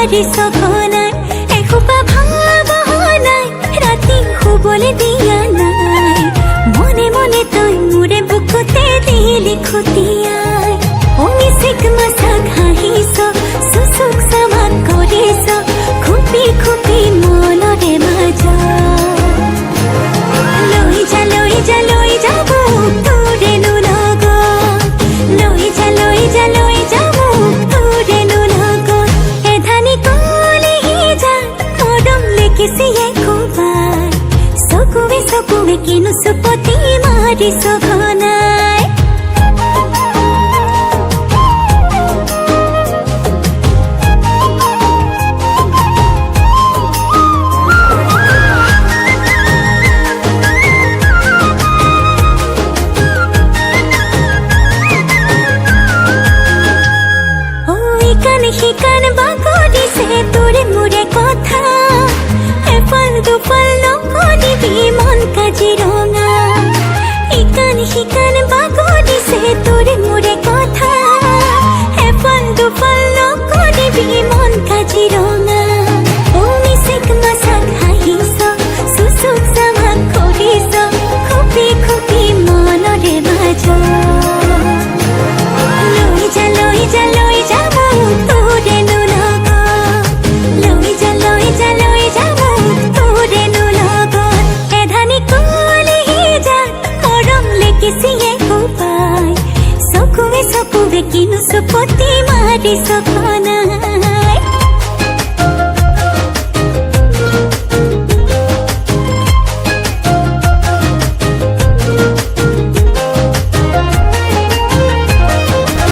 মাৰি সঘনাই এসোপা ভাৱনাই ৰাতি শুবলৈ দিয়া নাই মনে মনে তই মোৰে বুকুতে দিলি খুটিয়াই অমিচিক মাছাক হাঁহিছ চুচুক চামাক কৰিছ খুপি খুপি মনৰে মাজা লৈ যা লৈ যা লৈ যাব তোৰেনো লগত লৈ যা লৈ যা লৈ যাব তোৰেনো লগত এধানি কলিহি যা মৰম লেকিছিয়ে খুবাই চকুৱে চকুৱে কিনো চুপতি মাৰিছ ঘনাই শিকান বাগৰিছে তোৰে মোৰে কথা এফাল দুফাল নকৰিবি মন কাজিৰঙা শিকান বাগৰিছে তোৰে মোৰে কথা এফাল দুফাল নকৰিবি মন কাজিৰঙা অমিচিক মাছাক হাঁহিছ চুচুক চামাক কৰিছ খুপি খুপি মনৰে মাজা লৈ যা লৈ যা লৈ যা চকুৱে চকুৱে কিনো চুপতি মাৰিছ